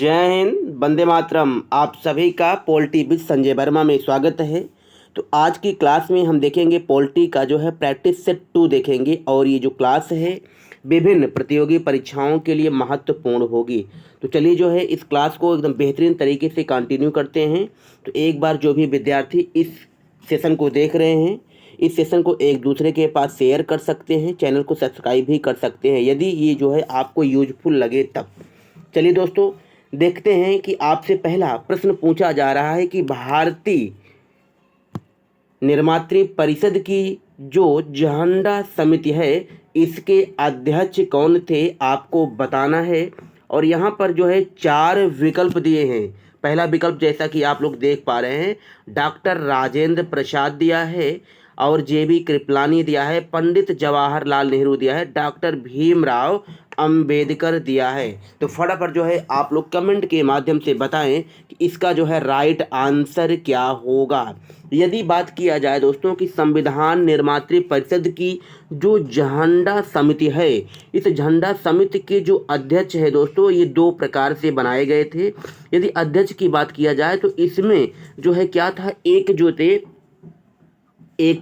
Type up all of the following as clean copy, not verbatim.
जय हिंद, वंदे मातरम। आप सभी का पॉलिटी विद संजय वर्मा में स्वागत है। तो आज की क्लास में हम देखेंगे पॉलिटी का जो है प्रैक्टिस सेट 2 देखेंगे, और ये जो क्लास है विभिन्न प्रतियोगी परीक्षाओं के लिए महत्वपूर्ण होगी। तो चलिए जो है इस क्लास को एकदम बेहतरीन तरीके से कंटिन्यू करते हैं। तो एक बार जो भी विद्यार्थी इस सेशन को देख रहे हैं, इस सेशन को एक दूसरे के पास शेयर कर सकते हैं, चैनल को सब्सक्राइब भी कर सकते हैं यदि ये जो है आपको यूजफुल लगे तब। चलिए दोस्तों देखते हैं कि आपसे पहला प्रश्न पूछा जा रहा है कि भारतीय निर्मात्री परिषद की जो झंडा समिति है इसके अध्यक्ष कौन थे, आपको बताना है। और यहाँ पर जो है 4 विकल्प दिए हैं। पहला विकल्प जैसा कि आप लोग देख पा रहे हैं डॉक्टर राजेंद्र प्रसाद दिया है, और जेबी कृपलानी दिया है, पंडित जवाहरलाल नेहरू दिया है, डॉक्टर भीमराव अंबेडकर दिया है। तो फटाफट जो है आप लोग कमेंट के माध्यम से बताएं कि इसका जो है राइट आंसर क्या होगा। यदि बात किया जाए दोस्तों कि संविधान निर्मात्री परिषद की जो झंडा समिति है, इस झंडा समिति के जो अध्यक्ष है दोस्तों ये 2 प्रकार से बनाए गए थे। यदि अध्यक्ष की बात किया जाए तो इसमें जो है क्या था, एक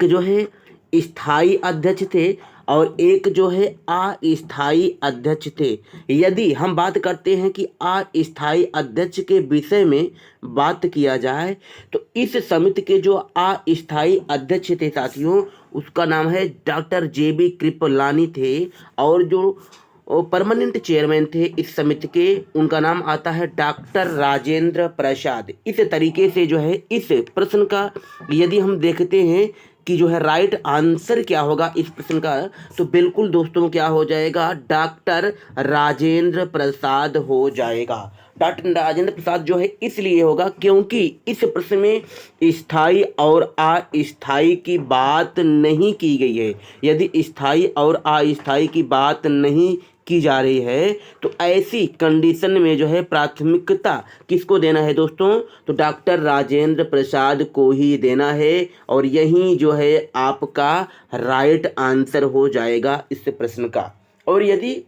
जो है स्थायी अध्यक्ष थे और एक जो है अस्थायी अध्यक्ष थे। यदि हम बात करते हैं कि अस्थायी अध्यक्ष के विषय में बात किया जाए तो इस समिति के जो अस्थायी अध्यक्ष थे साथियों, उसका नाम है डॉक्टर जेबी कृपलानी थे, और जो परमानेंट चेयरमैन थे इस समिति के, उनका नाम आता है डॉक्टर राजेंद्र प्रसाद। इस तरीके से जो है इस प्रश्न का यदि हम देखते हैं कि जो है राइट आंसर क्या होगा इस प्रश्न का, तो बिल्कुल दोस्तों क्या हो जाएगा, डॉक्टर राजेंद्र प्रसाद हो जाएगा। डॉक्टर राजेंद्र प्रसाद जो है इसलिए होगा क्योंकि इस प्रश्न में स्थायी और अस्थायी की बात नहीं की गई है। यदि स्थायी और अस्थायी की बात नहीं की जा रही है तो ऐसी कंडीशन में जो है प्राथमिकता किसको देना है दोस्तों, तो डॉक्टर राजेंद्र प्रसाद को ही देना है, और यही जो है आपका राइट आंसर हो जाएगा इस प्रश्न का। और यदि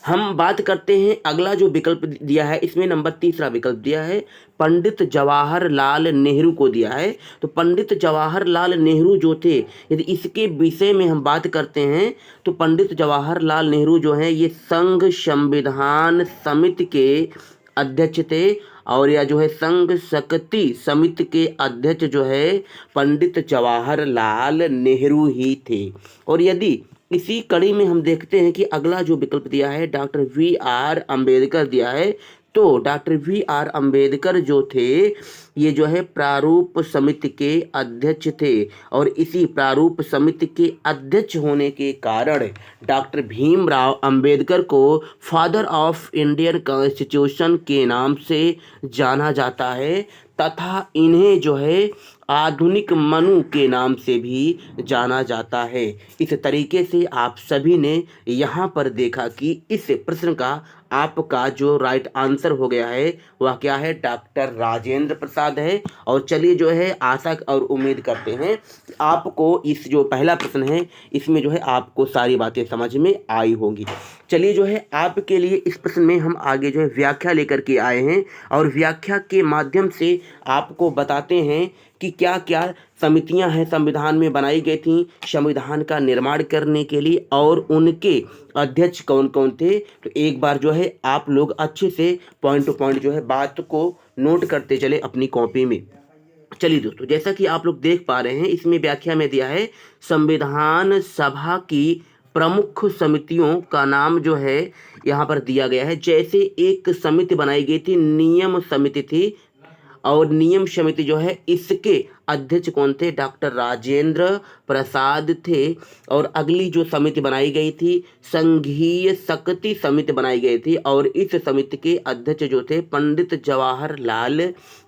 हम बात करते हैं अगला जो विकल्प दिया है, इसमें नंबर 3 विकल्प दिया है पंडित जवाहरलाल नेहरू को दिया है। तो पंडित जवाहरलाल नेहरू जो थे, यदि इसके विषय में हम बात करते हैं तो पंडित जवाहरलाल नेहरू जो हैं ये संघ संविधान समिति के अध्यक्ष थे, और यह जो है संघ शक्ति समिति के अध्यक्ष जो है पंडित जवाहरलाल नेहरू ही थे। और यदि इसी कड़ी में हम देखते हैं कि अगला जो विकल्प दिया है डॉक्टर VR अम्बेडकर दिया है, तो डॉक्टर VR अम्बेडकर जो थे ये जो है प्रारूप समिति के अध्यक्ष थे, और इसी प्रारूप समिति के अध्यक्ष होने के कारण डॉक्टर भीमराव अंबेडकर को फादर ऑफ इंडियन कॉन्स्टिट्यूशन के नाम से जाना जाता है, तथा इन्हें जो है आधुनिक मनु के नाम से भी जाना जाता है। इस तरीके से आप सभी ने यहाँ पर देखा कि इस प्रश्न का आपका जो राइट आंसर हो गया है वह क्या है, डॉक्टर राजेंद्र प्रसाद है। और चलिए जो है आशा और उम्मीद करते हैं कि आपको इस जो पहला प्रश्न है इसमें जो है आपको सारी बातें समझ में आई होंगी। चलिए जो है आपके लिए इस प्रश्न में हम आगे जो है व्याख्या लेकर के आए हैं, और व्याख्या के माध्यम से आपको बताते हैं कि क्या क्या समितियां हैं संविधान में बनाई गई थी संविधान का निर्माण करने के लिए, और उनके अध्यक्ष कौन कौन थे। तो एक बार जो है आप लोग अच्छे से पॉइंट टू पॉइंट जो है बात को नोट करते चले अपनी कॉपी में। चलिए दोस्तों जैसा कि आप लोग देख पा रहे हैं इसमें व्याख्या में दिया है संविधान सभा की प्रमुख समितियों का नाम जो है यहाँ पर दिया गया है। जैसे एक समिति बनाई गई थी, नियम समिति थी, और नियम समिति जो है इसके अध्यक्ष कौन थे, डॉक्टर राजेंद्र प्रसाद थे। और अगली जो समिति बनाई गई थी संघीय शक्ति समिति बनाई गई थी, और इस समिति के अध्यक्ष जो थे पंडित जवाहरलाल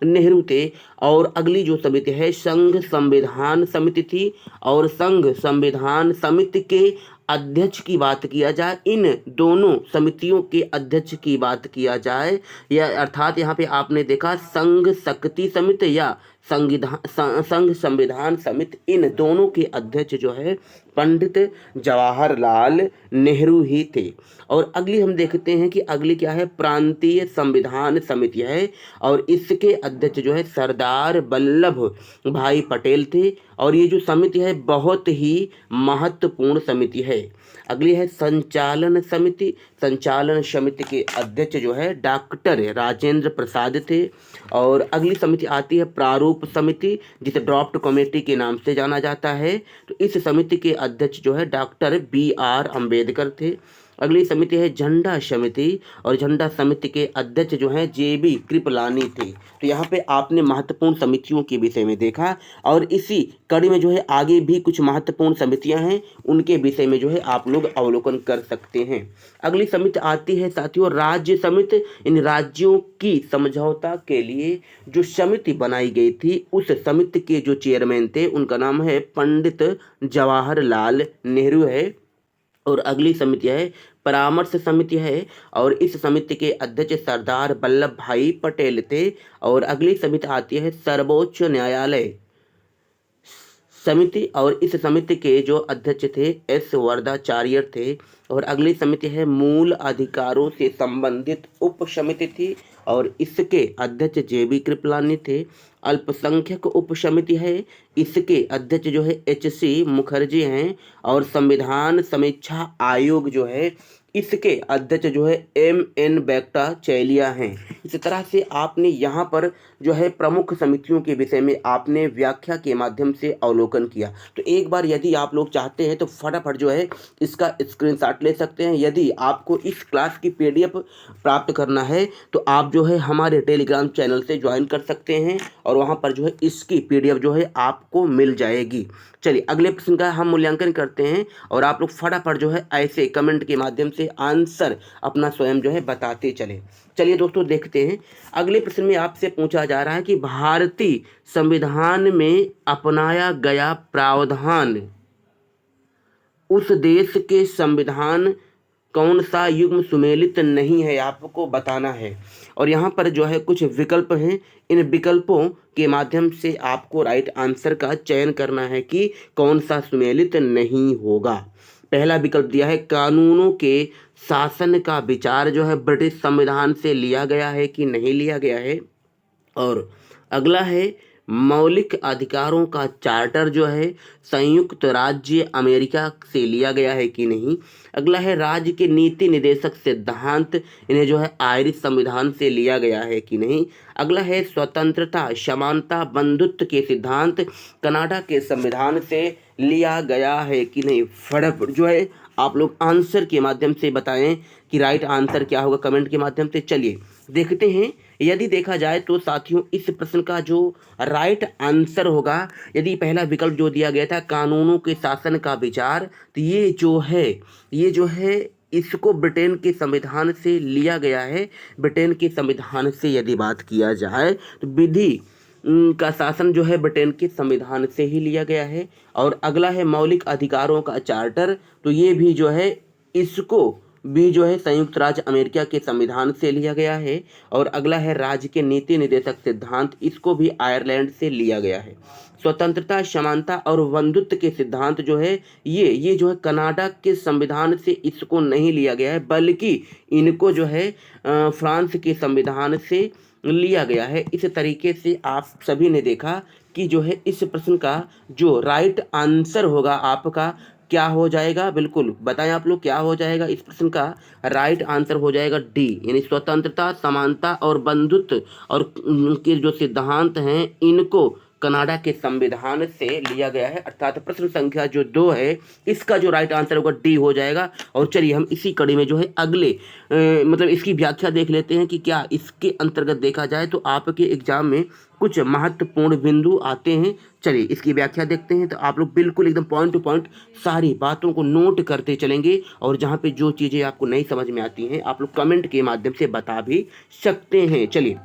नेहरू थे। और अगली जो समिति है संघ संविधान समिति थी, और संघ संविधान समिति के अध्यक्ष की बात किया जाए, इन दोनों समितियों के अध्यक्ष की बात किया जाए, या अर्थात यहाँ पे आपने देखा संघ शक्ति समिति या संघ संविधान समिति, इन दोनों के अध्यक्ष जो है पंडित जवाहरलाल नेहरू ही थे। और अगली हम देखते हैं कि अगली क्या है, प्रांतीय संविधान समिति है, और इसके अध्यक्ष जो है सरदार वल्लभ भाई पटेल थे। और ये जो समिति है बहुत ही महत्वपूर्ण समिति है। अगली है संचालन समिति। संचालन समिति के अध्यक्ष जो है डॉक्टर राजेंद्र प्रसाद थे। और अगली समिति आती है प्रारूप समिति, जिसे ड्राफ्ट कमेटी के नाम से जाना जाता है। तो इस समिति के अध्यक्ष जो है डॉक्टर BR अम्बेडकर थे। अगली समिति है झंडा समिति, और झंडा समिति के अध्यक्ष जो हैं JB कृपलानी थे। तो यहाँ पे आपने महत्वपूर्ण समितियों के विषय में देखा, और इसी कड़ी में जो है आगे भी कुछ महत्वपूर्ण समितियां हैं, उनके विषय में जो है आप लोग अवलोकन कर सकते हैं। अगली समिति आती है साथियों राज्य समिति। इन राज्यों की समझौता के लिए जो समिति बनाई गई थी, उस समिति के जो चेयरमैन थे उनका नाम है पंडित जवाहरलाल नेहरू है। और अगली समिति है परामर्श समिति है, और इस समिति के अध्यक्ष सरदार वल्लभ भाई पटेल थे। और अगली समिति आती है सर्वोच्च न्यायालय समिति, और इस समिति के जो अध्यक्ष थे S वरदाचार्य थे। और अगली समिति है मूल अधिकारों से संबंधित उप समिति थी, और इसके अध्यक्ष JB कृपलानी थे। अल्पसंख्यक उप समिति है, इसके अध्यक्ष जो है HC मुखर्जी हैं। और संविधान समीक्षा आयोग जो है, इसके अध्यक्ष जो है MN भट्टाचार्य हैं। इस तरह से आपने यहाँ पर जो है प्रमुख समितियों के विषय में आपने व्याख्या के माध्यम से अवलोकन किया। तो एक बार यदि आप लोग चाहते हैं तो फटाफट जो है इसका स्क्रीनशॉट ले सकते हैं। यदि आपको इस क्लास की PDF प्राप्त करना है तो आप जो है हमारे टेलीग्राम चैनल से ज्वाइन कर सकते हैं, और वहाँ पर जो है इसकी PDF जो है आपको मिल जाएगी। चलिए अगले प्रश्न का हम मूल्यांकन करते हैं, और आप लोग फटाफट जो है ऐसे कमेंट के माध्यम से आंसर अपना स्वयं जो है बताते चले। चलिए दोस्तों देखते हैं अगले प्रश्न में आपसे पूछा जा रहा है कि भारतीय संविधान में अपनाया गया प्रावधान उस देश के संविधान कौन सा युग्म सुमेलित नहीं है, आपको बताना है। और यहाँ पर जो है कुछ विकल्प हैं, इन विकल्पों के माध्यम से आपको राइट आंसर का चयन करना है कि कौन सा सुमेलित नहीं होगा। पहला विकल्प दिया है कानूनों के शासन का विचार जो है ब्रिटिश संविधान से लिया गया है कि नहीं लिया गया है। और अगला है मौलिक अधिकारों का चार्टर जो है संयुक्त राज्य अमेरिका से लिया गया है कि नहीं। अगला है राज्य के नीति निदेशक सिद्धांत, इन्हें जो है आयरिश संविधान से लिया गया है कि नहीं। अगला है स्वतंत्रता समानता बंधुत्व के सिद्धांत कनाडा के संविधान से लिया गया है कि नहीं। फटाफट जो है आप लोग आंसर के माध्यम से बताएं कि राइट आंसर क्या होगा कमेंट के माध्यम से। चलिए देखते हैं, यदि देखा जाए तो साथियों इस प्रश्न का जो राइट आंसर होगा, यदि पहला विकल्प जो दिया गया था कानूनों के शासन का विचार, तो ये जो है इसको ब्रिटेन के संविधान से लिया गया है। ब्रिटेन के संविधान से यदि बात किया जाए तो विधि का शासन जो है ब्रिटेन के संविधान से ही लिया गया है। और अगला है मौलिक अधिकारों का चार्टर, तो ये भी जो है इसको भी जो है संयुक्त राज्य अमेरिका के संविधान से लिया गया है। और अगला है राज्य के नीति निदेशक सिद्धांत, इसको भी आयरलैंड से लिया गया है। स्वतंत्रता समानता और बंधुत्व के सिद्धांत जो है ये जो है कनाडा के संविधान से इसको नहीं लिया गया है, बल्कि इनको जो है फ्रांस के संविधान से लिया गया है। इस तरीके से आप सभी ने देखा कि जो है इस प्रश्न का जो राइट आंसर होगा आपका क्या हो जाएगा, बिल्कुल बताएं आप लोग क्या हो जाएगा। इस प्रश्न का राइट आंसर हो जाएगा D, यानी स्वतंत्रता समानता और बंधुत्व और उनके जो सिद्धांत हैं इनको कनाडा के संविधान से लिया गया है। अर्थात प्रश्न संख्या जो 2 है इसका जो राइट आंसर होगा D हो जाएगा। और चलिए हम इसी कड़ी में जो है अगले मतलब इसकी व्याख्या देख लेते हैं कि क्या इसके अंतर्गत देखा जाए तो आपके एग्जाम में कुछ महत्वपूर्ण बिंदु आते हैं। चलिए इसकी व्याख्या देखते हैं, तो आप लोग बिल्कुल एकदम पॉइंट टू पॉइंट सारी बातों को नोट करते चलेंगे, और जहाँ पे जो चीज़ें आपको नहीं समझ में आती हैं आप लोग कमेंट के माध्यम से बता भी सकते हैं। चलिए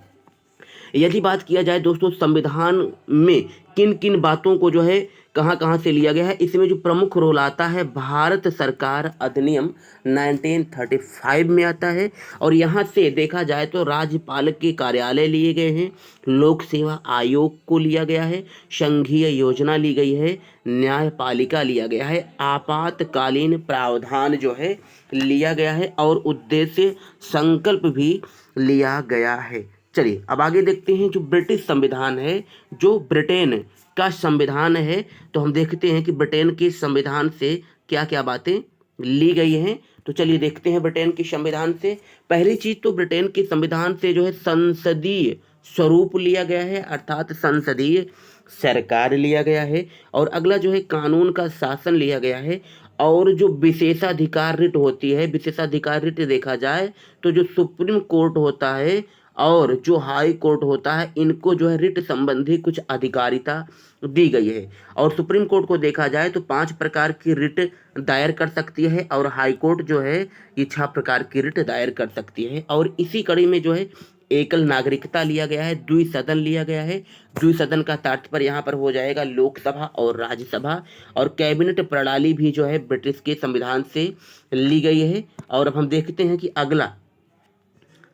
यदि बात किया जाए दोस्तों संविधान में किन किन बातों को जो है कहाँ कहाँ से लिया गया है, इसमें जो प्रमुख रोल आता है भारत सरकार अधिनियम 1935 में आता है। और यहाँ से देखा जाए तो राज्यपाल के कार्यालय लिए गए हैं, लोक सेवा आयोग को लिया गया है, संघीय योजना ली गई है, न्यायपालिका लिया गया है, आपातकालीन प्रावधान जो है लिया गया है, और उद्देश्य संकल्प भी लिया गया है। चलिए अब आगे देखते हैं जो ब्रिटिश संविधान है, जो ब्रिटेन का संविधान है, तो हम देखते हैं कि ब्रिटेन के संविधान से क्या क्या बातें ली गई हैं। तो चलिए देखते हैं ब्रिटेन के संविधान से। पहली चीज तो ब्रिटेन के संविधान से जो है संसदीय स्वरूप लिया गया है, अर्थात संसदीय सरकार लिया गया है। और अगला जो है कानून का शासन लिया गया है। और जो विशेषाधिकार रिट होती है, विशेषाधिकार रिट देखा जाए तो जो सुप्रीम कोर्ट होता है और जो हाई कोर्ट होता है, इनको जो है रिट संबंधी कुछ अधिकारिता दी गई है। और सुप्रीम कोर्ट को देखा जाए तो 5 प्रकार की रिट दायर कर सकती है, और हाई कोर्ट जो है ये 6 प्रकार की रिट दायर कर सकती है। और इसी कड़ी में जो है एकल नागरिकता लिया गया है, द्विसदन लिया गया है। द्विसदन का तात्पर्य यहाँ पर हो जाएगा लोकसभा और राज्यसभा। और कैबिनेट प्रणाली भी जो है ब्रिटिश के संविधान से ली गई है। और अब हम देखते हैं कि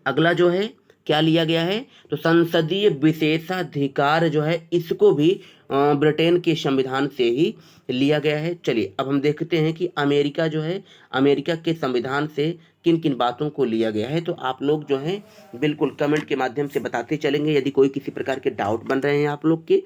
अगला जो है क्या लिया गया है, तो संसदीय विशेषाधिकार जो है इसको भी ब्रिटेन के संविधान से ही लिया गया है। चलिए अब हम देखते हैं कि अमेरिका जो है, अमेरिका के संविधान से किन किन बातों को लिया गया है। तो आप लोग जो हैं बिल्कुल कमेंट के माध्यम से बताते चलेंगे यदि कोई किसी प्रकार के डाउट बन रहे हैं आप लोग के।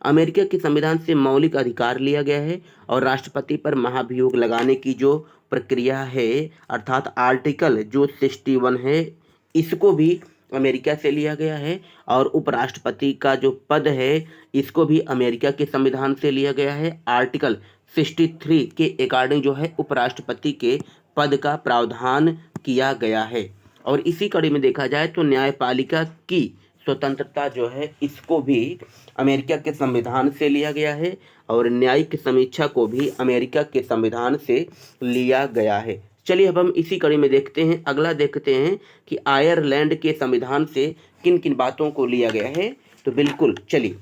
अमेरिका के संविधान से मौलिक अधिकार लिया गया है, और राष्ट्रपति पर महाभियोग लगाने की जो प्रक्रिया है, अर्थात आर्टिकल जो 61 है, इसको भी अमेरिका से लिया गया है। और उपराष्ट्रपति का जो पद है, इसको भी अमेरिका के संविधान से लिया गया है। आर्टिकल 63 के अकॉर्डिंग जो है उपराष्ट्रपति के पद का प्रावधान किया गया है। और इसी कड़ी में देखा जाए तो न्यायपालिका की स्वतंत्रता जो है, इसको भी अमेरिका के संविधान से लिया गया है। और न्यायिक समीक्षा को भी अमेरिका के संविधान से लिया गया है। चलिए अब हम इसी कड़ी में देखते हैं, अगला देखते हैं कि आयरलैंड के संविधान से किन किन बातों को लिया गया है। तो बिल्कुल चलिए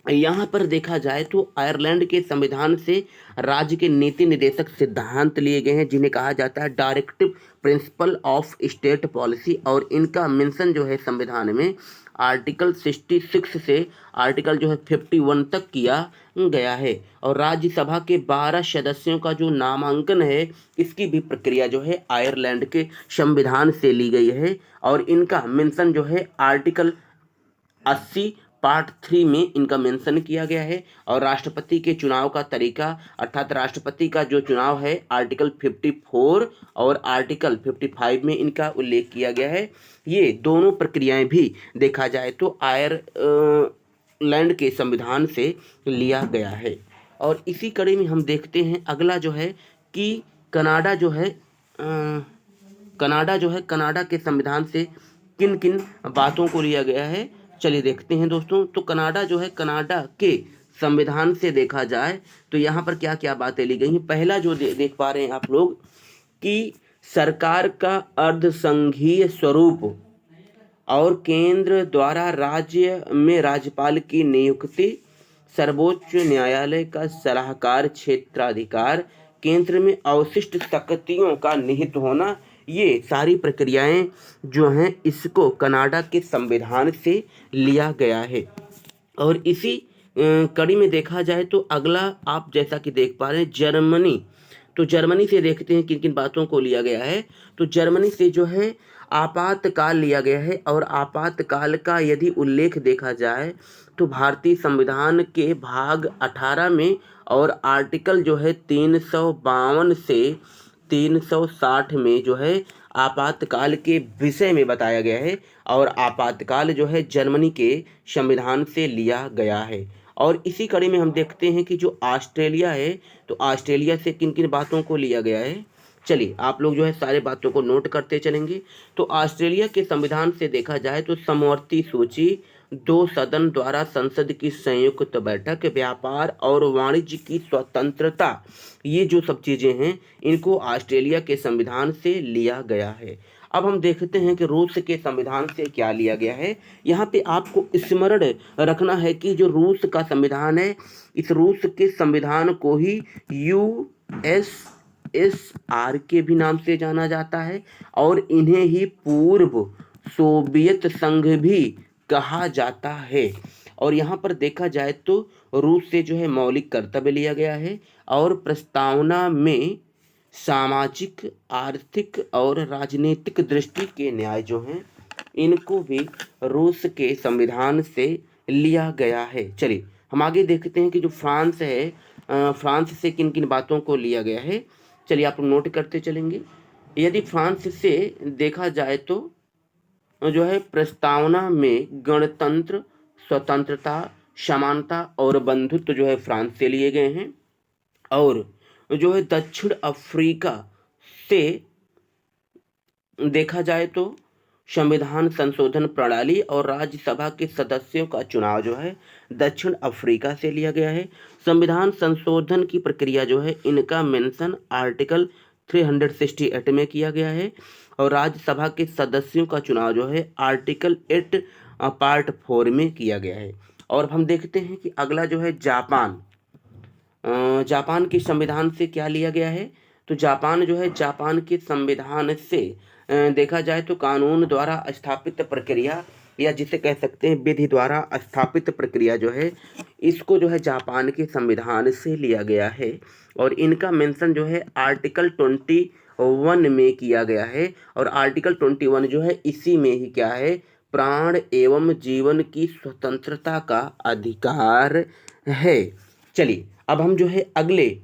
यहाँ पर देखा जाए तो आयरलैंड के संविधान से राज्य के नीति निर्देशक सिद्धांत लिए गए हैं, जिन्हें कहा जाता है directive principle of state policy. और इनका मेंशन जो है संविधान में आर्टिकल 66 से आर्टिकल जो है 51 तक किया गया है। और राज्यसभा के 12 सदस्यों का जो नामांकन है, इसकी भी प्रक्रिया जो है आयरलैंड के संविधान से ली गई है। और इनका मेंशन जो है आर्टिकल 80 पार्ट 3 में इनका मेंशन किया गया है। और राष्ट्रपति के चुनाव का तरीका, अर्थात राष्ट्रपति का जो चुनाव है, आर्टिकल 54 और आर्टिकल 55 में इनका उल्लेख किया गया है। ये दोनों प्रक्रियाएं भी देखा जाए तो आयरलैंड के संविधान से लिया गया है। और इसी कड़ी में हम देखते हैं अगला जो है कि कनाडा जो है कनाडा के संविधान से किन किन बातों को लिया गया है। चलिए देखते हैं दोस्तों। तो कनाडा जो है, कनाडा के संविधान से देखा जाए तो यहाँ पर क्या क्या बातें ली गई हैं। पहला जो देख पा रहे हैं आप लोग कि सरकार का अर्ध संघीय स्वरूप, और केंद्र द्वारा राज्य में राज्यपाल की नियुक्ति, सर्वोच्च न्यायालय का सलाहकार क्षेत्राधिकार, केंद्र में अवशिष्ट शक्तियों का निहित होना, ये सारी प्रक्रियाएं जो हैं इसको कनाडा के संविधान से लिया गया है। और इसी कड़ी में देखा जाए तो अगला आप जैसा कि देख पा रहे हैं जर्मनी। तो जर्मनी से देखते हैं किन किन बातों को लिया गया है। तो जर्मनी से जो है आपातकाल लिया गया है। और आपातकाल का यदि उल्लेख देखा जाए तो भारतीय संविधान के भाग 18 में और आर्टिकल जो है 352 से 360 में जो है आपातकाल के विषय में बताया गया है। और आपातकाल जो है जर्मनी के संविधान से लिया गया है। और इसी कड़ी में हम देखते हैं कि जो ऑस्ट्रेलिया है, तो ऑस्ट्रेलिया से किन किन बातों को लिया गया है। चलिए आप लोग जो है सारे बातों को नोट करते चलेंगे। तो ऑस्ट्रेलिया के संविधान से देखा जाए तो समवर्ती सूची, 2 सदन द्वारा संसद की संयुक्त बैठक, व्यापार और वाणिज्य की स्वतंत्रता, ये जो सब चीज़ें हैं इनको ऑस्ट्रेलिया के संविधान से लिया गया है। अब हम देखते हैं कि रूस के संविधान से क्या लिया गया है। यहाँ पे आपको स्मरण रखना है कि जो रूस का संविधान है, इस रूस के संविधान को ही USSR के भी नाम से जाना जाता है और इन्हें ही पूर्व सोवियत संघ भी कहा जाता है। और यहाँ पर देखा जाए तो रूस से जो है मौलिक कर्तव्य लिया गया है और प्रस्तावना में सामाजिक, आर्थिक और राजनीतिक दृष्टि के न्याय जो हैं इनको भी रूस के संविधान से लिया गया है। चलिए हम आगे देखते हैं कि जो फ्रांस है, फ्रांस से किन किन बातों को लिया गया है। चलिए आप नोट करते चलेंगे। यदि फ्रांस से देखा जाए तो जो है प्रस्तावना में गणतंत्र, स्वतंत्रता, समानता और बंधुत्व जो है फ्रांस से लिए गए हैं। और जो है दक्षिण अफ्रीका से देखा जाए तो संविधान संशोधन प्रणाली और राज्यसभा के सदस्यों का चुनाव जो है दक्षिण अफ्रीका से लिया गया है। संविधान संशोधन की प्रक्रिया जो है इनका मेंशन आर्टिकल 368 में किया गया है और राज्यसभा के सदस्यों का चुनाव जो है आर्टिकल 8 पार्ट 4 में किया गया है। और हम देखते हैं कि अगला जो है जापान, जापान के संविधान से क्या लिया गया है। तो जापान जो है, जापान के संविधान से देखा जाए तो कानून द्वारा स्थापित प्रक्रिया या जिसे कह सकते हैं विधि द्वारा स्थापित प्रक्रिया जो है इसको जो है जापान के संविधान से लिया गया है और इनका मेंशन जो है आर्टिकल 21 में किया गया है। और आर्टिकल 21 जो है इसी में ही क्या है, प्राण एवं जीवन की स्वतंत्रता का अधिकार है। चलिए अब हम जो है अगले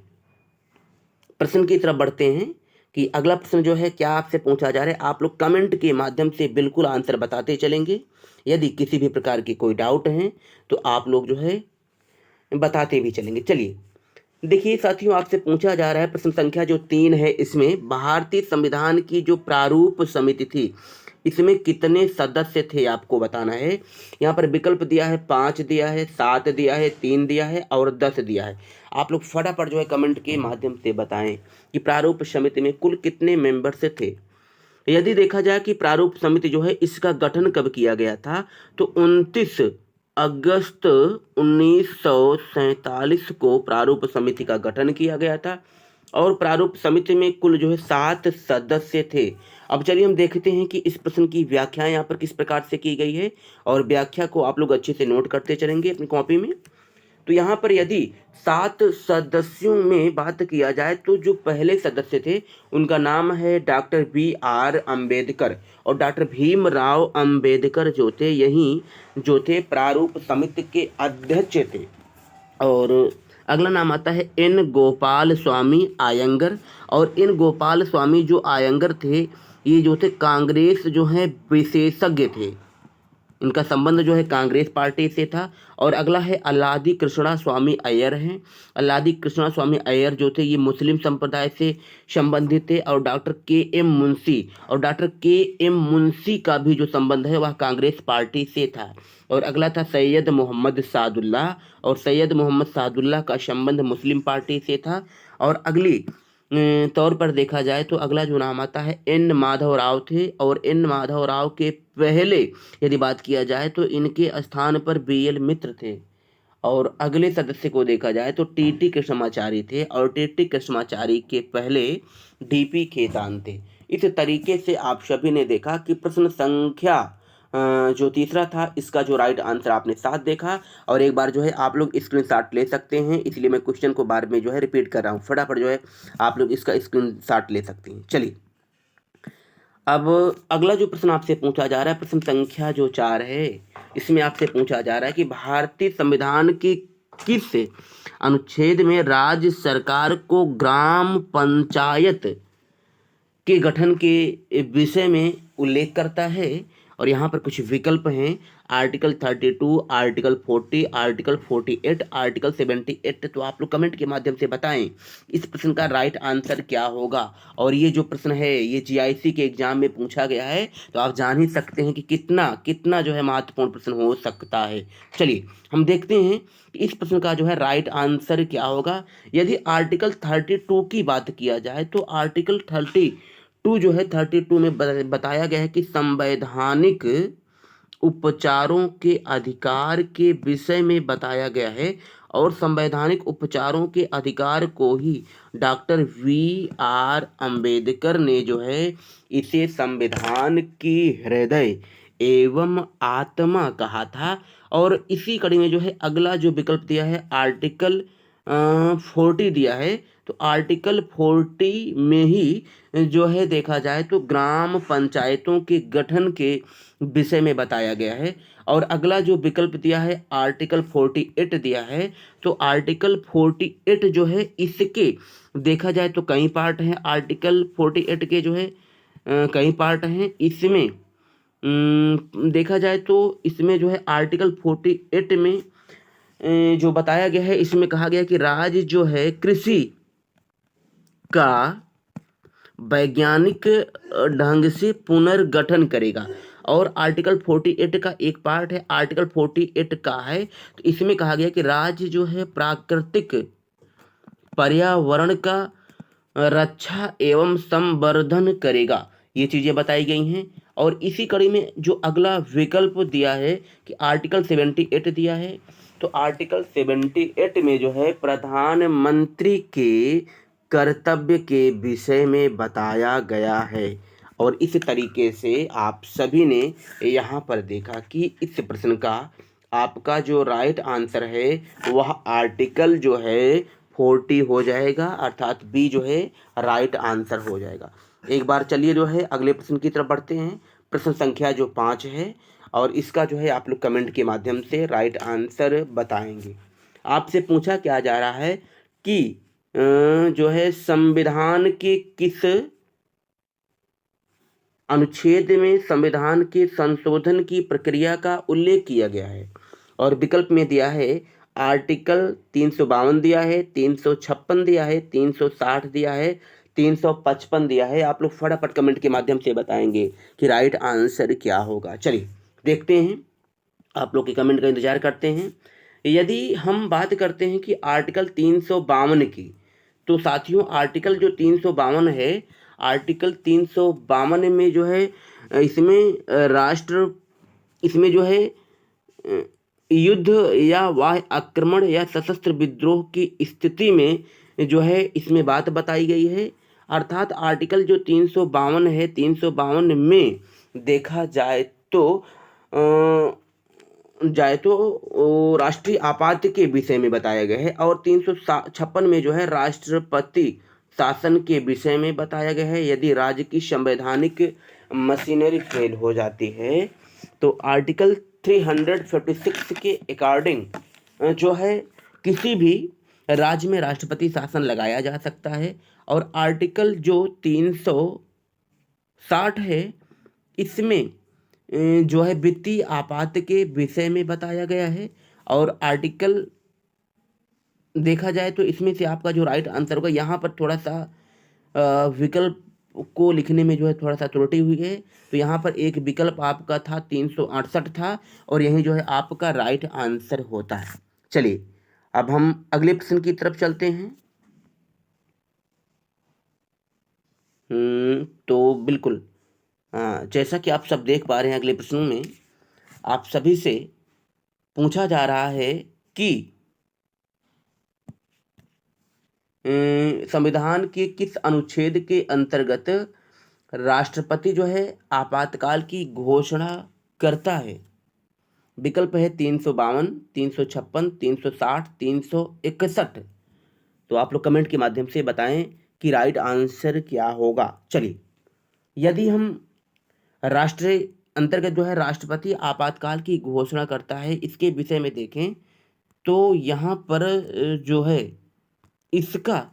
प्रश्न की तरफ बढ़ते हैं कि अगला प्रश्न जो है क्या आपसे पूछा जा रहा है। आप लोग कमेंट के माध्यम से बिल्कुल आंसर बताते चलेंगे। यदि किसी भी प्रकार की कोई डाउट है तो आप लोग जो है बताते भी चलेंगे। चलिए देखिए साथियों, आपसे पूछा जा रहा है प्रश्न संख्या जो 3 है, इसमें भारतीय संविधान की जो प्रारूप समिति थी इसमें कितने सदस्य थे आपको बताना है। यहाँ पर विकल्प दिया है 5 दिया है, 7 दिया है, 3 दिया है और 10 दिया है। आप लोग फटाफट जो है कमेंट के माध्यम से बताएं कि प्रारूप समिति में कुल कितने मेंबर्स थे। यदि देखा जाए कि प्रारूप समिति जो है इसका गठन कब किया गया था तो 29 अगस्त 1947 को प्रारूप समिति का गठन किया गया था और प्रारूप समिति में कुल जो है 7 सदस्य थे। अब चलिए हम देखते हैं कि इस प्रश्न की व्याख्या यहाँ पर किस प्रकार से की गई है और व्याख्या को आप लोग अच्छे से नोट करते चलेंगे अपनी कॉपी में। तो यहाँ पर यदि 7 सदस्यों में बात किया जाए तो जो पहले सदस्य थे उनका नाम है डॉक्टर BR अम्बेडकर और डॉक्टर भीमराव अम्बेडकर जो थे यही जो थे प्रारूप समिति के अध्यक्ष थे। और अगला नाम आता है N गोपाल स्वामी आयंगर और N गोपाल स्वामी जो आयंगर थे ये जो थे कांग्रेस जो है विशेषज्ञ थे, इनका संबंध जो है कांग्रेस पार्टी से था। और अगला है अल्लादी कृष्णा स्वामी अय्यर हैं। अल्लादी कृष्णा स्वामी अय्यर जो थे ये मुस्लिम संप्रदाय से संबंधित थे और डॉक्टर के एम मुंशी का भी जो संबंध है वह कांग्रेस पार्टी से था। और अगला था सैयद मोहम्मद सादुल्लाह और सैयद मोहम्मद सादुल्लाह का संबंध मुस्लिम पार्टी से था। और अगली तौर पर देखा जाए तो अगला जो नाम आता है N माधव राव थे और N माधव राव के पहले यदि बात किया जाए तो इनके स्थान पर BL मित्र थे। और अगले सदस्य को देखा जाए तो TT कृष्णमाचारी थे और TT कृष्णमाचारी के पहले DP खेतान थे। इस तरीके से आप सभी ने देखा कि प्रश्न संख्या जो तीसरा था इसका जो राइट आंसर आपने 7 देखा। और एक बार जो है आप लोग स्क्रीनशॉट ले सकते हैं, इसलिए मैं क्वेश्चन को बार में जो है रिपीट कर रहा हूँ, फटाफट जो है आप लोग इसका स्क्रीनशॉट ले सकते हैं। चलिए अब अगला जो प्रश्न आपसे पूछा जा रहा है प्रश्न संख्या जो 4 है, इसमें आपसे पूछा जा रहा है कि भारतीय संविधान की किस अनुच्छेद में राज्य सरकार को ग्राम पंचायत के गठन के विषय में उल्लेख करता है। और यहाँ पर कुछ विकल्प हैं, आर्टिकल 32, आर्टिकल 40, आर्टिकल 48, आर्टिकल 78। तो आप लोग कमेंट के माध्यम से बताएं इस प्रश्न का राइट आंसर क्या होगा। और ये जो प्रश्न है ये GIC के एग्जाम में पूछा गया है, तो आप जान ही सकते हैं कि कितना जो है महत्वपूर्ण प्रश्न हो सकता है। चलिए हम देखते हैं कि इस प्रश्न का जो है राइट आंसर क्या होगा। यदि आर्टिकल 32 की बात किया जाए तो आर्टिकल 32 टू जो है 32 में बताया गया है कि संवैधानिक उपचारों के अधिकार के विषय में बताया गया है, और संवैधानिक उपचारों के अधिकार को ही डॉक्टर V.R. अम्बेडकर ने जो है इसे संविधान की हृदय एवं आत्मा कहा था। और इसी कड़ी में जो है अगला जो विकल्प दिया है आर्टिकल 40 दिया है। तो आर्टिकल 40 में ही जो है देखा जाए तो ग्राम पंचायतों के गठन के विषय में बताया गया है। और अगला जो विकल्प दिया है आर्टिकल 48 दिया है। तो आर्टिकल 48 जो है इसके देखा जाए तो कई पार्ट हैं। आर्टिकल 48 के जो है कई पार्ट हैं। इसमें देखा जाए तो इसमें जो है आर्टिकल 48 में जो बताया गया है, इसमें कहा गया कि राज्य जो है कृषि का वैज्ञानिक ढंग से पुनर्गठन करेगा। और आर्टिकल 48 का एक पार्ट है, आर्टिकल 48 का है, तो इसमें कहा गया कि राज्य जो है प्राकृतिक पर्यावरण का रक्षा एवं संवर्धन करेगा। ये चीज़ें बताई गई हैं। और इसी कड़ी में जो अगला विकल्प दिया है कि आर्टिकल 78 दिया है। तो आर्टिकल 78 में जो है प्रधानमंत्री के कर्तव्य के विषय में बताया गया है। और इस तरीके से आप सभी ने यहाँ पर देखा कि इस प्रश्न का आपका जो राइट आंसर है वह आर्टिकल जो है 40 हो जाएगा, अर्थात बी जो है राइट आंसर हो जाएगा। एक बार चलिए जो है अगले प्रश्न की तरफ बढ़ते हैं। प्रश्न संख्या जो 5 है, और इसका जो है आप लोग कमेंट के माध्यम से राइट आंसर बताएंगे। आपसे पूछा क्या जा रहा है कि जो है संविधान के किस अनुच्छेद में संविधान के संशोधन की प्रक्रिया का उल्लेख किया गया है। और विकल्प में दिया है आर्टिकल 352 दिया है, 356 दिया है, 360 दिया है, 355 दिया है। आप लोग फटाफट कमेंट के माध्यम से बताएंगे कि राइट आंसर क्या होगा। चलिए देखते हैं, आप लोग के कमेंट का इंतजार करते हैं। यदि हम बात करते हैं कि आर्टिकल 352 की, तो साथियों आर्टिकल जो 352 है, आर्टिकल 352 में जो है इसमें जो है युद्ध या वाह्य आक्रमण या सशस्त्र विद्रोह की स्थिति में जो है इसमें बात बताई गई है। अर्थात आर्टिकल जो 352 है, 352 में देखा जाए तो राष्ट्रीय आपात के विषय में बताया गया है। और 356 में जो है राष्ट्रपति शासन के विषय में बताया गया है। यदि राज्य की संवैधानिक मशीनरी फेल हो जाती है तो आर्टिकल 356 के अकॉर्डिंग जो है किसी भी राज्य में राष्ट्रपति शासन लगाया जा सकता है। और आर्टिकल जो 360 है इसमें जो है वित्तीय आपात के विषय में बताया गया है। और आर्टिकल देखा जाए तो इसमें से आपका जो राइट आंसर होगा, यहाँ पर थोड़ा सा विकल्प को लिखने में जो है थोड़ा सा त्रुटि हुई है। तो यहाँ पर एक विकल्प आपका था 368 था, और यही जो है आपका राइट आंसर होता है। चलिए अब हम अगले प्रश्न की तरफ चलते हैं। तो बिल्कुल जैसा कि आप सब देख पा रहे हैं, अगले प्रश्न में आप सभी से पूछा जा रहा है कि संविधान के किस अनुच्छेद के अंतर्गत राष्ट्रपति जो है आपातकाल की घोषणा करता है। विकल्प है 352, 356, 360, 361। तो आप लोग कमेंट के माध्यम से बताएं कि राइट आंसर क्या होगा। चलिए, यदि हम राष्ट्रीय अंतर्गत जो है राष्ट्रपति आपातकाल की घोषणा करता है इसके विषय में देखें तो यहाँ पर जो है इसका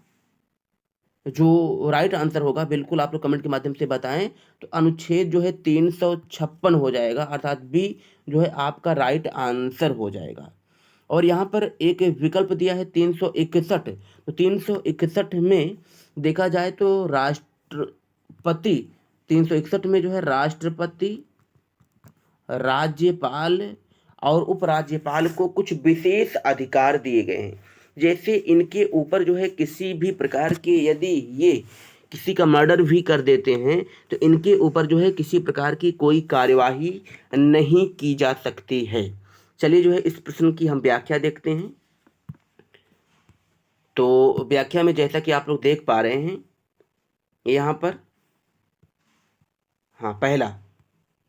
जो राइट आंसर होगा, बिल्कुल आप लोग कमेंट के माध्यम से बताएं। तो अनुच्छेद जो है 356 हो जाएगा, अर्थात बी जो है आपका राइट आंसर हो जाएगा। और यहाँ पर एक विकल्प दिया है 361। तो 361 में देखा जाए तो राष्ट्रपति 361 में जो है राष्ट्रपति, राज्यपाल और उपराज्यपाल को कुछ विशेष अधिकार दिए गए हैं। जैसे इनके ऊपर जो है किसी भी प्रकार के यदि ये किसी का मर्डर भी कर देते हैं तो इनके ऊपर जो है किसी प्रकार की कोई कार्यवाही नहीं की जा सकती है। चलिए जो है इस प्रश्न की हम व्याख्या देखते हैं। तो व्याख्या में जैसा कि आप लोग देख पा रहे हैं यहाँ पर, हाँ पहला,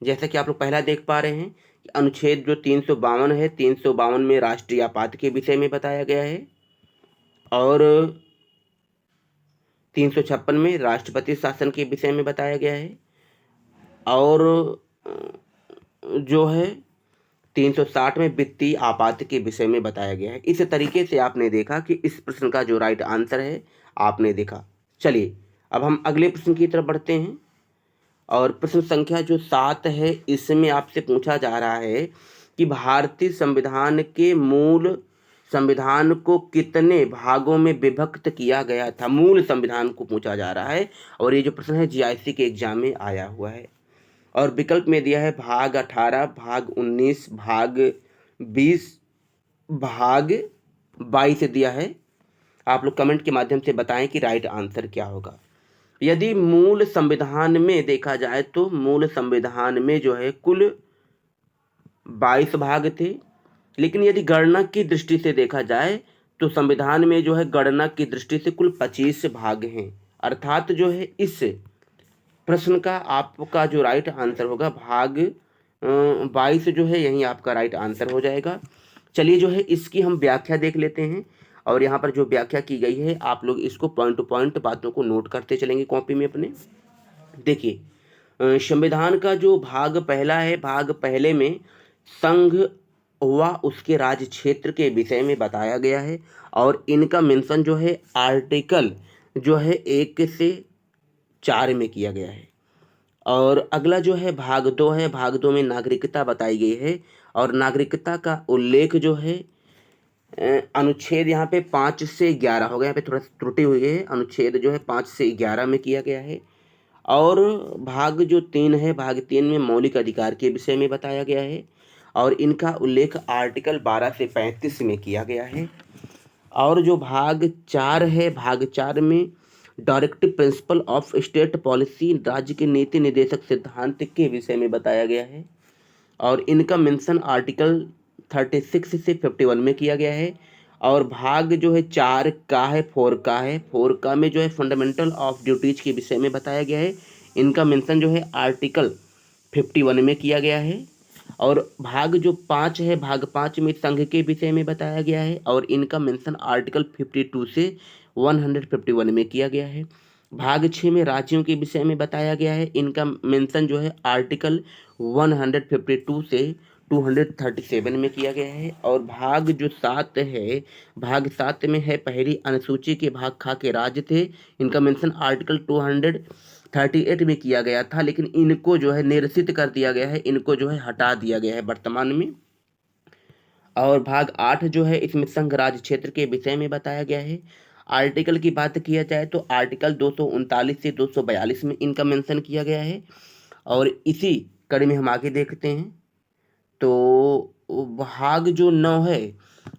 जैसा कि आप लोग पहला देख पा रहे हैं कि अनुच्छेद जो 352 है, 352 में राष्ट्रीय आपात के विषय में बताया गया है और 356 में राष्ट्रपति शासन के विषय में बताया गया है और जो है 360 में वित्तीय आपात के विषय में बताया गया है। इस तरीके से आपने देखा कि इस प्रश्न का जो राइट आंसर है आपने देखा। चलिए अब हम अगले प्रश्न की तरफ बढ़ते हैं और प्रश्न संख्या जो 7 है इसमें आपसे पूछा जा रहा है कि भारतीय संविधान के मूल संविधान को कितने भागों में विभक्त किया गया था। मूल संविधान को पूछा जा रहा है और ये जो प्रश्न है जीआईसी के एग्जाम में आया हुआ है और विकल्प में दिया है भाग 18, भाग 19, भाग 20, भाग 22 दिया है। आप लोग कमेंट के माध्यम से बताएं कि राइट आंसर क्या होगा। यदि मूल संविधान में देखा जाए तो मूल संविधान में जो है कुल 22 भाग थे, लेकिन यदि गणना की दृष्टि से देखा जाए तो संविधान में जो है गणना की दृष्टि से कुल 25 भाग हैं। अर्थात जो है इस प्रश्न का आपका जो राइट आंसर होगा भाग 22 जो है यही आपका राइट आंसर हो जाएगा। चलिए जो है इसकी हम व्याख्या देख लेते हैं और यहाँ पर जो व्याख्या की गई है आप लोग इसको पॉइंट टू पॉइंट बातों को नोट करते चलेंगे कॉपी में अपने। देखिए संविधान का जो भाग पहला है, भाग पहले में संघ व उसके राज्य क्षेत्र के विषय में बताया गया है और इनका मेंशन जो है आर्टिकल जो है 1 से 4 में किया गया है। और अगला जो है भाग 2 है, भाग 2 में नागरिकता बताई गई है और नागरिकता का उल्लेख जो है अनुच्छेद यहाँ पे 5 से 11 हो गया, यहाँ पे थोड़ा त्रुटि हुई है, अनुच्छेद जो है 5 से 11 में किया गया है। और भाग जो 3 है, भाग 3 में मौलिक अधिकार के विषय में बताया गया है और इनका उल्लेख आर्टिकल 12 से 35 में किया गया है। और जो भाग 4 है, भाग 4 में directive principle of state policy, राज्य के नीति निर्देशक सिद्धांत के विषय में बताया गया है और इनका मेंशन आर्टिकल 36 से 51 में किया गया है। और भाग जो है 4 का है, 4 का है, 4 का में जो है फंडामेंटल ऑफ ड्यूटीज के विषय में बताया गया है। इनका मेंशन जो है आर्टिकल 51 में किया गया है। और भाग जो 5 है, भाग 5 में संघ के विषय में बताया गया है और इनका मेंशन आर्टिकल 52 से 151 में किया गया है। भाग 6 में राज्यों के विषय में बताया गया है, इनका मेंशन जो है आर्टिकल 152 से 237 में किया गया है। और भाग जो 7 है, भाग 7 में है पहली अनुसूची के भाग खा के राज्य थे, इनका मेंशन आर्टिकल 238 में किया गया था, लेकिन इनको जो है निरसित कर दिया गया है, इनको जो है हटा दिया गया है वर्तमान में। और भाग 8 जो है इसमें संघ राज्य क्षेत्र के विषय में बताया गया है। आर्टिकल की बात किया जाए तो आर्टिकल 239 से 242 में इनका मेंशन किया गया है। और इसी कड़ी में हम आगे देखते हैं तो भाग जो 9 है,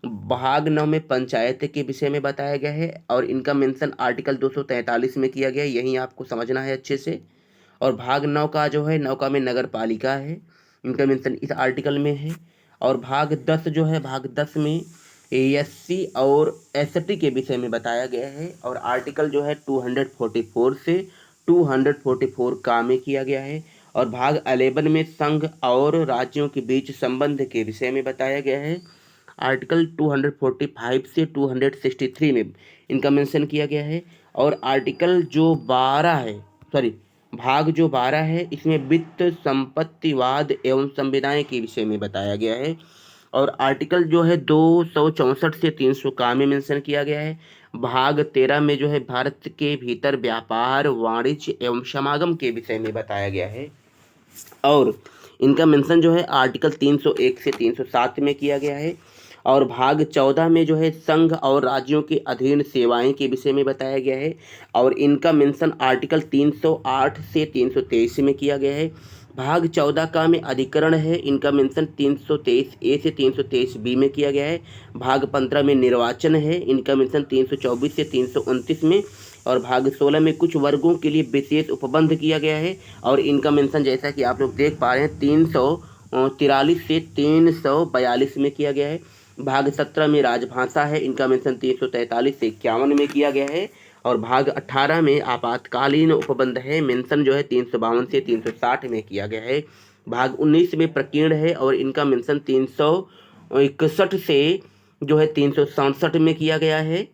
भाग 9 में पंचायत के विषय में बताया गया है और इनका मेंशन आर्टिकल 243 में किया गया है, यही आपको समझना है अच्छे से। और भाग 9 का जो है, 9 का में नगर पालिका है, इनका मेंशन इस आर्टिकल में है। और भाग 10 जो है, भाग 10 में एएससी और एसटी के विषय में बताया गया है और आर्टिकल जो है 244 से 244 का में किया गया है। और भाग 11 में संघ और राज्यों के बीच संबंध के विषय में बताया गया है, आर्टिकल 245 से 263 में इनका मेंशन किया गया है। और आर्टिकल जो 12 है, भाग जो 12 है, इसमें वित्त, संपत्तिवाद एवं संविदाएं के विषय में बताया गया है। और आर्टिकल जो है 264 से 300 का में मेंशन किया गया है। भाग 13 में जो है भारत के भीतर व्यापार, वाणिज्य एवं समागम के विषय में बताया गया है और इनका मेंशन जो है आर्टिकल 301 से 307 में किया गया है। और भाग 14 में जो है संघ और राज्यों के अधीन सेवाएं के विषय में बताया गया है और इनका मेंशन आर्टिकल 308 से 323 में किया गया है। भाग 14 का में अधिकरण है, इनका मेंशन 323 ए से 323 बी में किया गया है। भाग 15 में निर्वाचन है, इनका मेंशन 324 से 329 में और भाग 16 में कुछ वर्गों के लिए विशेष उपबंध किया गया है और इनका मेंशन जैसा कि आप लोग देख पा रहे हैं 343 से 342 में किया गया है। भाग 17 में राजभाषा है, इनका मेंशन 343 से 51 में किया गया है। और भाग 18 में आपातकालीन उपबंध है, मेंशन जो है 352 से 360 में किया गया है। भाग 19 में प्रकीर्ण है और इनका मेंशन 361 से जो है 367 में किया गया है।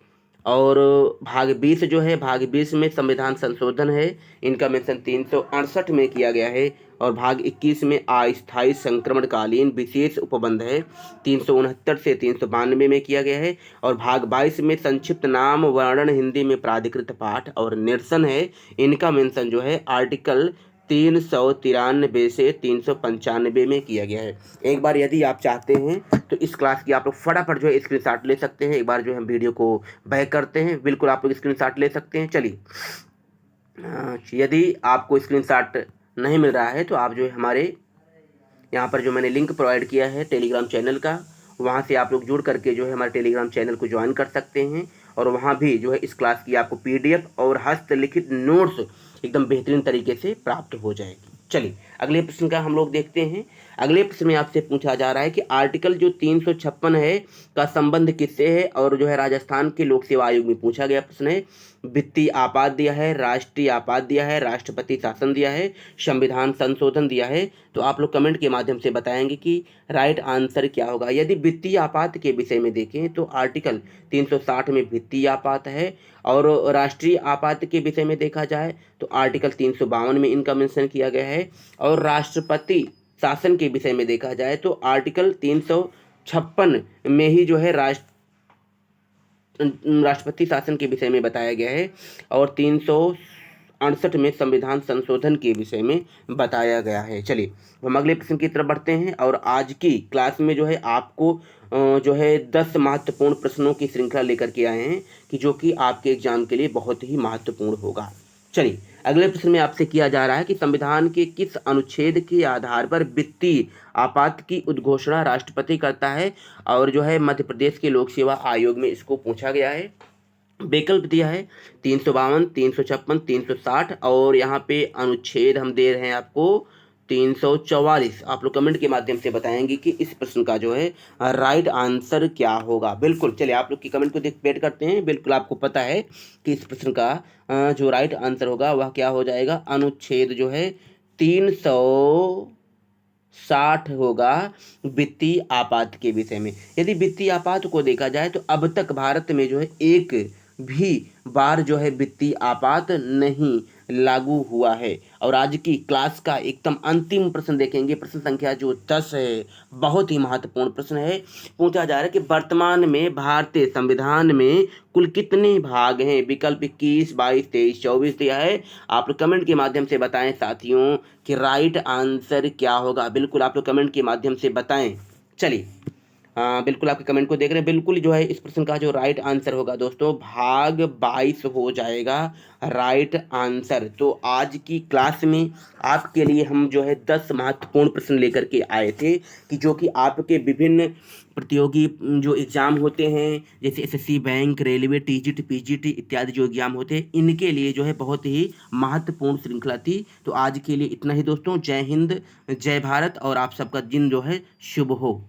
और भाग 20 जो है, भाग 20 में संविधान संशोधन है, इनका मेंशन 368 में किया गया है। और भाग 21 में अस्थायी संक्रमणकालीन विशेष उपबंध है, 369 से 392 में किया गया है। और भाग 22 में संक्षिप्त नाम वर्णन हिंदी में प्राधिकृत पाठ और निरसन है, इनका मेंशन जो है आर्टिकल 393 से 395 में किया गया है। एक बार यदि आप चाहते हैं तो इस क्लास की आप लोग फटाफट जो है स्क्रीनशॉट ले सकते हैं। एक बार जो है हम वीडियो को बैक करते हैं, बिल्कुल आप लोग स्क्रीनशॉट ले सकते हैं। चलिए, यदि आपको स्क्रीनशॉट नहीं मिल रहा है तो आप जो है हमारे यहाँ पर जो मैंने लिंक प्रोवाइड किया है टेलीग्राम चैनल का, वहाँ से आप लोग जुड़ करके जो है हमारे टेलीग्राम चैनल को ज्वाइन कर सकते हैं और वहाँ भी जो है इस क्लास की आपको PDF और हस्तलिखित नोट्स एकदम बेहतरीन तरीके से प्राप्त हो जाएगी। चलिए अगले प्रश्न का हम लोग देखते हैं। अगले प्रश्न में आपसे पूछा जा रहा है कि आर्टिकल जो 356 है का संबंध किससे है, और जो है राजस्थान के लोक सेवा आयोग में पूछा गया प्रश्न है। वित्तीय आपात दिया है, राष्ट्रीय आपात दिया है, राष्ट्रपति शासन दिया है, संविधान संशोधन दिया है। तो आप लोग कमेंट के माध्यम से बताएंगे कि राइट आंसर क्या होगा। यदि वित्तीय आपात के विषय में देखें तो आर्टिकल 360 में वित्तीय आपात है, और राष्ट्रीय आपात के विषय में देखा जाए तो आर्टिकल 352 में इनका मेंशन किया गया है। और राष्ट्रपति शासन के विषय में देखा जाए तो आर्टिकल 356 में ही जो है राष्ट्रपति शासन के विषय में बताया गया है, और 368 में संविधान संशोधन के विषय में बताया गया है। चलिए हम अगले प्रश्न की तरफ बढ़ते हैं। और आज की क्लास में जो है आपको जो है 10 महत्वपूर्ण प्रश्नों की श्रृंखला लेकर के आए हैं कि जो कि आपके एग्जाम के लिए बहुत ही महत्वपूर्ण होगा। चलिए अगले प्रश्न में आपसे किया जा रहा है कि संविधान के किस अनुच्छेद के आधार पर वित्तीय आपात की उद्घोषणा राष्ट्रपति करता है, और जो है मध्य प्रदेश के लोक सेवा आयोग में इसको पूछा गया है। विकल्प दिया है 352, 356, 360 और यहाँ पे अनुच्छेद हम दे रहे हैं आपको 344। आप लोग कमेंट के माध्यम से बताएंगे कि इस प्रश्न का जो है राइट आंसर क्या होगा। बिल्कुल, चलिए आप लोग की कमेंट को वेट करते हैं। बिल्कुल आपको पता है कि इस प्रश्न का जो राइट आंसर होगा वह क्या हो जाएगा, अनुच्छेद जो है 360 होगा वित्तीय आपात के विषय में। यदि वित्तीय आपात को देखा जाए तो अब तक भारत में जो है एक भी बार जो है वित्तीय आपात नहीं लागू हुआ है। और आज की क्लास का एकदम अंतिम प्रश्न देखेंगे, प्रश्न संख्या जो 10 है, बहुत ही महत्वपूर्ण प्रश्न है। पूछा जा रहा है कि वर्तमान में भारतीय संविधान में कुल कितने भाग हैं। विकल्प 21, 22, 23, 24 दिया है। आप लोग कमेंट के माध्यम से बताएं साथियों कि राइट आंसर क्या होगा। बिल्कुल आप लोग कमेंट के माध्यम से बताएं। चलिए हाँ, बिल्कुल आपके कमेंट को देख रहे हैं। बिल्कुल जो है इस प्रश्न का जो राइट आंसर होगा दोस्तों भाग 22 हो जाएगा राइट आंसर। तो आज की क्लास में आपके लिए हम जो है 10 महत्वपूर्ण प्रश्न लेकर के आए थे कि जो कि आपके विभिन्न प्रतियोगी जो एग्ज़ाम होते हैं जैसे SSC, bank, railway, TGT, PGT इत्यादि जो एग्ज़ाम होते हैं, इनके लिए जो है बहुत ही महत्वपूर्ण श्रृंखला थी। तो आज के लिए इतना ही दोस्तों। जय हिंद, जय भारत और आप सबका दिन जो है शुभ हो।